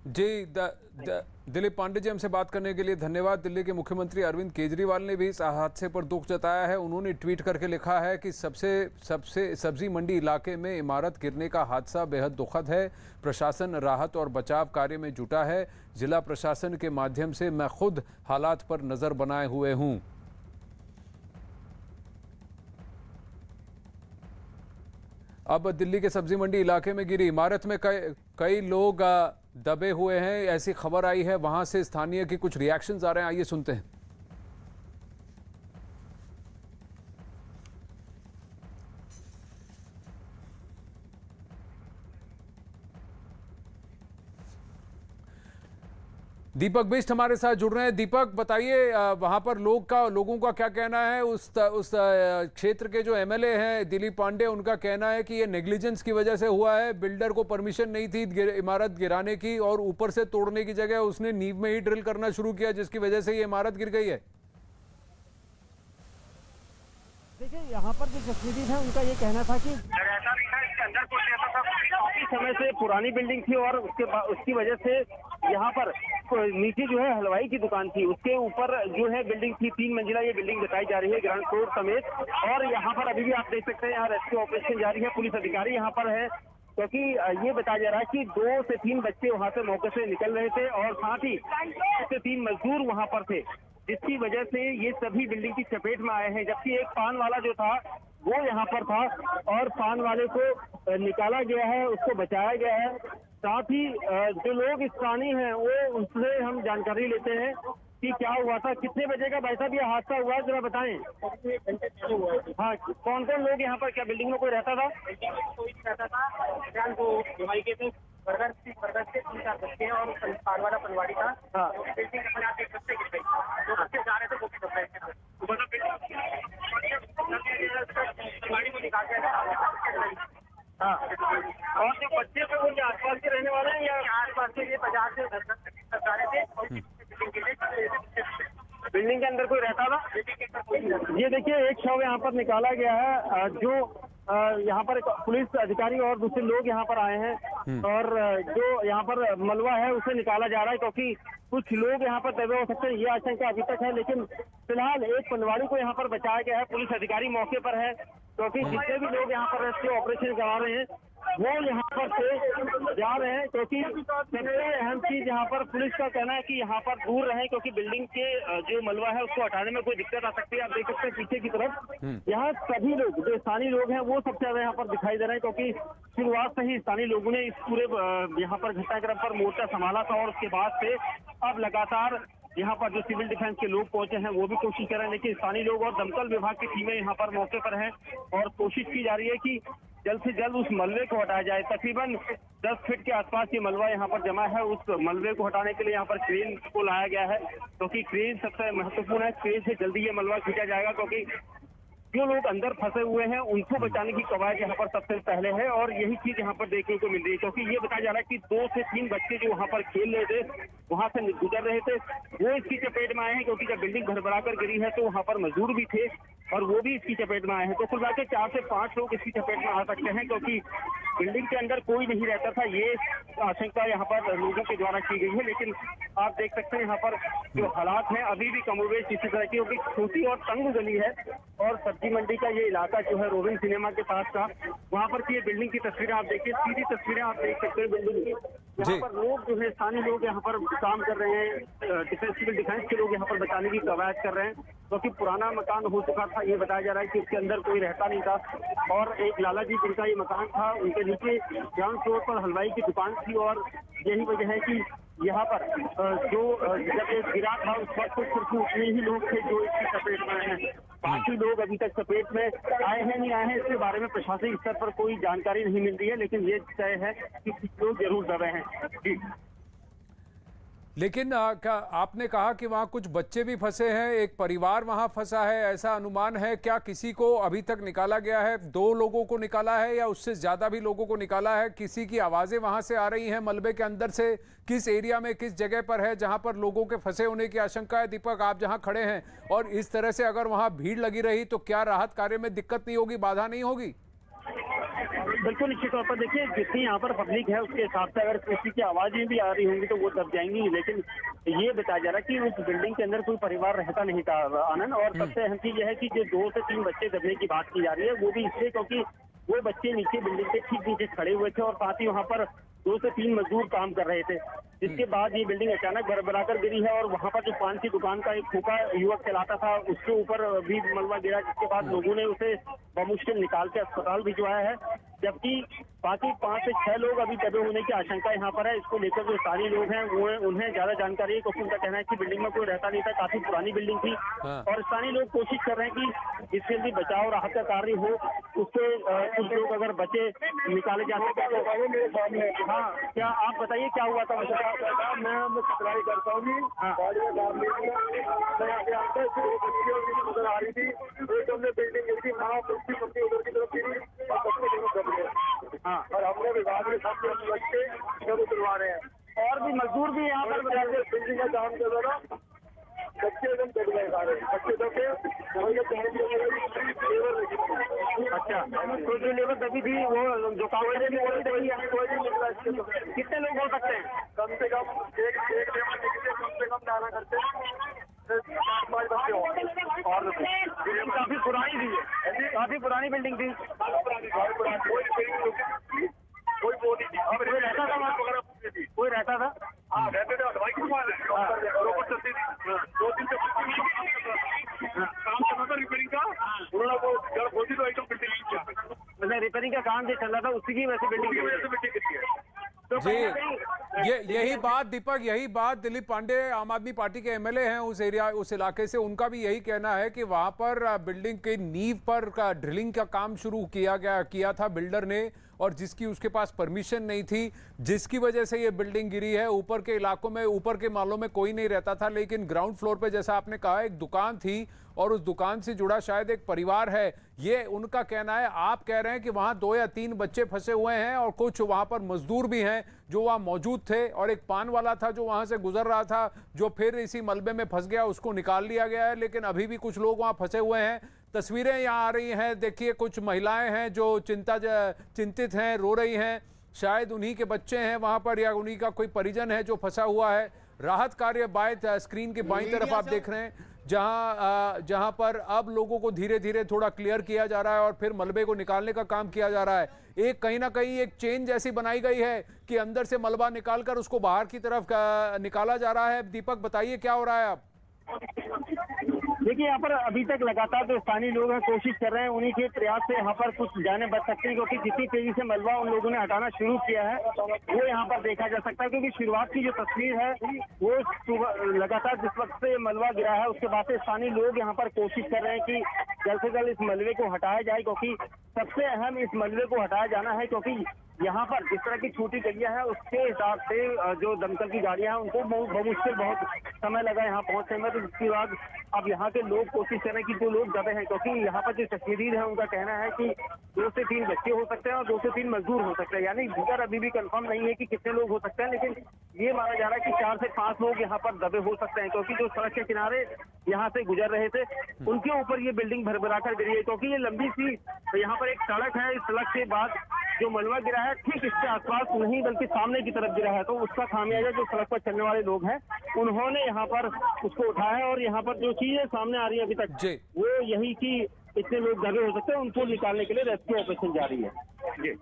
जी, दिलीप पांडे जी, हमसे बात करने के लिए धन्यवाद। दिल्ली के मुख्यमंत्री अरविंद केजरीवाल ने भी इस हादसे पर दुख जताया है। उन्होंने ट्वीट करके लिखा है कि सबसे सबसे सब्जी मंडी इलाके में इमारत गिरने का हादसा बेहद दुखद है। प्रशासन राहत और बचाव कार्य में जुटा है। जिला प्रशासन के माध्यम से मैं खुद हालात पर नजर बनाए हुए हूं। अब दिल्ली के सब्जी मंडी इलाके में गिरी इमारत में कई लोग दबे हुए हैं, ऐसी खबर आई है। वहां से स्थानीय के कुछ रिएक्शंस आ रहे हैं, आइए सुनते हैं। दीपक बिष्ट हमारे साथ जुड़ रहे हैं। दीपक, बताइए वहां पर लोगों का क्या कहना है। उस क्षेत्र के जो एमएलए हैं दिलीप पांडे, उनका कहना है कि ये नेग्लिजेंस की वजह से हुआ है। बिल्डर को परमिशन नहीं थी इमारत गिराने की और ऊपर से तोड़ने की जगह उसने नींव में ही ड्रिल करना शुरू किया, जिसकी वजह से ये इमारत गिर गई है। देखिए, यहाँ पर जो जसनीदीप है उनका ये कहना था कि ऐसा भी था, इसके अंदर कुछ ऐसा था, काफी समय से पुरानी बिल्डिंग थी और उसकी वजह से यहाँ पर नीचे जो है हलवाई की दुकान थी, उसके ऊपर जो है बिल्डिंग थी। 3 मंजिला ये बिल्डिंग बताई जा रही है, ग्राउंड फ्लोर समेत। और यहाँ पर अभी भी आप देख सकते हैं, यहाँ रेस्क्यू ऑपरेशन जारी है। पुलिस अधिकारी यहाँ पर है, क्योंकि ये बताया जा रहा है कि 2 से 3 बच्चे वहाँ से मौके से निकल रहे थे और साथ ही 2 से 3 मजदूर वहाँ पर थे, जिसकी वजह से ये सभी बिल्डिंग की चपेट में आए हैं। जबकि एक पान वाला जो था वो यहाँ पर था और पान वाले को निकाला गया है, उसको बचाया गया है। साथ ही जो लोग स्थानीय हैं वो उनसे हम जानकारी लेते हैं कि क्या हुआ था, कितने बजे का भाई साहब ये हादसा हुआ है, जरा बताएं। हाँ, कौन कौन लोग यहाँ पर, क्या बिल्डिंग में कोई रहता था? कोई रहता था, बर्गर से 3-4 बच्चे हैं और पान वाला पनवाड़ी था। हाँ, बिल्डिंग के अपने आप एक बच्चे गिर गई, 2 बच्चे जा रहे थे, वो भी दब रहे थे। पनवाड़ी को निकाल दिया। हाँ, और जो बच्चे थे वो आसपास के रहने वाले हैं या आसपास के लिए बाजार से जा रहे थे। बिल्डिंग के अंदर कोई रहता था? ये देखिए, एक शव यहाँ पर निकाला गया है। जो यहाँ पर एक पुलिस अधिकारी और दूसरे लोग यहाँ पर आए हैं और जो यहाँ पर मलबा है उसे निकाला जा रहा है, क्योंकि कुछ लोग यहाँ पर दबे हो सकते हैं, ये आशंका अभी तक है। लेकिन फिलहाल एक पनवाड़ी को यहाँ पर बचाया गया है। पुलिस अधिकारी मौके पर है, क्योंकि जितने भी लोग यहाँ पर रेस्क्यू ऑपरेशन करा रहे हैं वो यहाँ पर से जा रहे हैं। क्योंकि सबसे अहम चीज यहाँ पर पुलिस का कहना है कि यहाँ पर दूर रहे, क्योंकि बिल्डिंग के जो मलबा है उसको हटाने में कोई दिक्कत आ सकती है। आप देख सकते हैं पीछे की तरफ यहाँ सभी लोग जो स्थानीय लोग हैं वो सबसे ज्यादा यहाँ पर दिखाई दे रहे हैं, क्योंकि शुरुआत से ही स्थानीय लोगों ने इस पूरे यहाँ पर घटनाक्रम पर मोर्चा संभाला था और उसके बाद से अब लगातार यहाँ पर जो सिविल डिफेंस के लोग पहुंचे हैं वो भी कोशिश कर रहे हैं। लेकिन स्थानीय लोग और दमकल विभाग की टीमें यहाँ पर मौके पर हैं और कोशिश की जा रही है कि जल्द से जल्द उस मलबे को हटाया जाए। तकरीबन 10 फीट के आसपास ये मलबा यहाँ पर जमा है। उस मलबे को हटाने के लिए यहाँ पर क्रेन को लाया गया है, क्योंकि क्रेन सबसे महत्वपूर्ण है। क्रेन से जल्दी ये मलबा खींचा जाएगा, क्योंकि जो लोग अंदर फंसे हुए हैं उनको बचाने की कवायद यहाँ पर सबसे पहले है। और यही चीज यहाँ पर देखने को मिल रही है, क्योंकि ये बताया जा रहा है कि 2 से 3 बच्चे जो वहाँ पर खेल रहे थे, वहाँ से गुजर रहे थे, वो इसकी चपेट में आए हैं। क्योंकि जब बिल्डिंग गड़बड़ा कर गिरी है तो वहाँ पर मजदूर भी थे और वो भी इसकी चपेट में आए हैं। तो कुल मिलाकर 4 से 5 लोग इसकी चपेट में आ सकते हैं, क्योंकि बिल्डिंग के अंदर कोई नहीं रहता था, ये आशंका यहाँ पर लोगों के द्वारा की गई है। लेकिन आप देख सकते हैं यहाँ पर जो हालात हैं अभी भी कमोबेश इसी तरह की, क्योंकि छोटी और तंग गली है और सब्जी मंडी का ये इलाका जो है रोबिन सिनेमा के पास का, वहाँ पर की ये बिल्डिंग की तस्वीरें आप देखिए, सीधी तस्वीरें आप देख सकते हैं बिल्डिंग की। यहाँ पर लोग जो है स्थानीय लोग यहाँ पर काम कर रहे हैं, सिविल डिफेंस के लोग यहाँ पर बचाने की कवायद कर रहे हैं, क्योंकि पुराना मकान हो चुका था। ये बताया जा रहा है कि उसके अंदर कोई रहता नहीं था और एक लाला जी जिनका ये मकान था उनके नीचे ग्राउंड फ्लोर पर हलवाई की दुकान थी। और यही वजह है कि यहाँ पर जो जब ये गिरा था उस वक्त सिर्फ उतने ही लोग थे जो इसकी चपेट में आए हैं। बाकी लोग अभी तक चपेट में आए हैं नहीं आए हैं, इसके बारे में प्रशासनिक स्तर पर कोई जानकारी नहीं मिल रही है। लेकिन ये तय है कि कुछ लोग जरूर दबे हैं। जी, लेकिन क्या आपने कहा कि वहाँ कुछ बच्चे भी फंसे हैं, एक परिवार वहाँ फंसा है, ऐसा अनुमान है क्या? किसी को अभी तक निकाला गया है? 2 लोगों को निकाला है या उससे ज्यादा भी लोगों को निकाला है? किसी की आवाजें वहाँ से आ रही हैं मलबे के अंदर से? किस एरिया में, किस जगह पर है जहाँ पर लोगों के फंसे होने की आशंका है? दीपक, आप जहाँ खड़े हैं, और इस तरह से अगर वहाँ भीड़ लगी रही तो क्या राहत कार्य में दिक्कत नहीं होगी, बाधा नहीं होगी? बिल्कुल निश्चित तौर पर देखिए, जितनी यहाँ पर पब्लिक है उसके हिसाब से अगर किसी की आवाजें भी आ रही होंगी तो वो दब जाएंगी, लेकिन ये बताया जा रहा है कि उस बिल्डिंग के अंदर कोई परिवार रहता नहीं था आनंद। और सबसे अहम चीज यह है कि जो 2 से 3 बच्चे दबने की बात की जा रही है वो भी इसलिए क्योंकि वो बच्चे नीचे बिल्डिंग के ठीक नीचे खड़े हुए थे और साथ ही वहाँ पर 2 से 3 मजदूर काम कर रहे थे, जिसके बाद ये बिल्डिंग अचानक भरभराकर गिरी है। और वहाँ पर जो पान की दुकान का एक खोखा युवक चलाता था उसके ऊपर भी मलबा गिरा, जिसके बाद लोगों ने उसे बमुश्किल निकाल के अस्पताल भिजवाया है, जबकि बाकी 5 से 6 लोग अभी दबे होने की आशंका यहाँ पर है। इसको लेकर जो स्थानीय लोग हैं वो उन्हें ज्यादा जानकारी है, क्योंकि उनका कहना है कि बिल्डिंग में कोई रहता नहीं था, काफी पुरानी बिल्डिंग थी। और स्थानीय लोग कोशिश कर रहे हैं कि जिससे भी बचाव राहत का कार्य हो उससे कुछ लोग अगर बचे निकाले जा सके। हाँ, क्या आप बताइए क्या हुआ था? मैं सप्लाई करता हूँ, नजर आ रही थी, बिल्डिंग गिरी, उधर की तरफ गिरी और बच्चे दोनों दब गए। हाँ, और हमने विभाग में सबसे बच्चे जब उतरवा रहे हैं और भी मजदूर भी यहाँ पर बिल्डिंग का काम कर रहा था, बच्चे एकदम दब गए सारे, बच्चे दब गए। अच्छा, तो जो लेबर दबी थी वो जो कावड़े भी वही दबी है, कितने लोग हो सकते हैं? कम से कम एक लेबर निकले, कम से कम डाला करते 4-5 बच्चे और काफी पुरानी थी, काफी पुरानी बिल्डिंग थी। कोई वो नहीं थी। अब कोई रहता था वहाँ? कोई रहता था? हाँ, रहते थे, दवाई की दुकान है, रोबोट चलती थी, 2 दिन से काम चल था रिपेयरिंग का, उन्होंने वो जड़ खोदी तो एकदम बिल्डिंग किया, मतलब रिपेयरिंग का काम जो चल रहा था उसी की वजह से बिल्डिंग की वजह से बिल्डिंग गिरी है। तो जी, यही बात दीपक, यही बात दिलीप पांडे आम आदमी पार्टी के एमएलए हैं उस एरिया, उस इलाके से, उनका भी यही कहना है कि वहां पर बिल्डिंग की नींव पर ड्रिलिंग का काम शुरू किया था बिल्डर ने, और जिसकी उसके पास परमिशन नहीं थी, जिसकी वजह से ये बिल्डिंग गिरी है। ऊपर के इलाकों में, ऊपर के मालों में कोई नहीं रहता था, लेकिन ग्राउंड फ्लोर पे जैसा आपने कहा एक दुकान थी और उस दुकान से जुड़ा शायद एक परिवार है, ये उनका कहना है। आप कह रहे हैं कि वहां 2 या 3 बच्चे फंसे हुए हैं और कुछ वहां पर मजदूर भी हैं जो वहां मौजूद थे, और एक पान वाला था जो वहां से गुजर रहा था जो फिर इसी मलबे में फंस गया, उसको निकाल लिया गया है, लेकिन अभी भी कुछ लोग वहां फंसे हुए हैं। तस्वीरें यहाँ आ रही हैं, देखिए कुछ महिलाएं हैं जो चिंतित हैं, रो रही हैं, शायद उन्हीं के बच्चे हैं वहां पर या उन्हीं का कोई परिजन है जो फंसा हुआ है। राहत कार्य स्क्रीन के बाईं तरफ आप देख रहे हैं जहां पर अब लोगों को धीरे धीरे थोड़ा क्लियर किया जा रहा है और फिर मलबे को निकालने का काम किया जा रहा है। एक कहीं ना कहीं एक चेन जैसी बनाई गई है कि अंदर से मलबा निकालकर उसको बाहर की तरफ निकाला जा रहा है। दीपक बताइए क्या हो रहा है अब? देखिए, यहाँ पर अभी तक लगातार जो स्थानीय लोग हैं कोशिश कर रहे हैं, उन्हीं के प्रयास से यहाँ पर कुछ जाने बच सकती है, क्योंकि जितनी तेजी से मलबा उन लोगों ने हटाना शुरू किया है वो यहाँ पर देखा जा सकता है। क्योंकि शुरुआत की जो तस्वीर है वो लगातार जिस वक्त से मलबा गिरा है उसके बाद से स्थानीय लोग यहाँ पर कोशिश कर रहे हैं कि जल्द से जल्द इस मलबे को हटाया जाए, क्योंकि सबसे अहम इस मलबे को हटाया जाना है। क्योंकि यहाँ पर जिस तरह की छोटी गलियां हैं उसके हिसाब से जो दमकल की गाड़ियां हैं उनको बमुश्किल बहुत समय लगा यहाँ पहुंचने में। तो जिसके बाद अब यहाँ के लोग कोशिश कर रहे हैं कि जो लोग दबे हैं, क्योंकि यहाँ पर जो तस्वीर है उनका कहना है कि 2 से 3 बच्चे हो सकते हैं और 2 से 3 मजदूर हो सकते हैं, यानी फिगर अभी भी कंफर्म नहीं है कि कितने लोग हो सकते हैं, लेकिन ये माना जा रहा है कि 4 से 5 लोग यहाँ पर दबे हो सकते हैं। क्योंकि जो सड़क के किनारे यहाँ से गुजर रहे थे उनके ऊपर ये बिल्डिंग भरभराकर गिरी है, क्योंकि ये लंबी सी यहाँ पर एक सड़क है, इस सड़क के बाद जो मलबा गिरा है ठीक इसके आसपास नहीं बल्कि सामने की तरफ गिरा है। तो उसका खामियाजा जो सड़क पर चलने वाले लोग हैं उन्होंने यहाँ पर उसको उठाया है, और यहाँ पर जो चीजें सामने आ रही है अभी तक वो यही कि इतने लोग दबे हो सकते हैं, उनको निकालने के लिए रेस्क्यू ऑपरेशन जारी है। जी।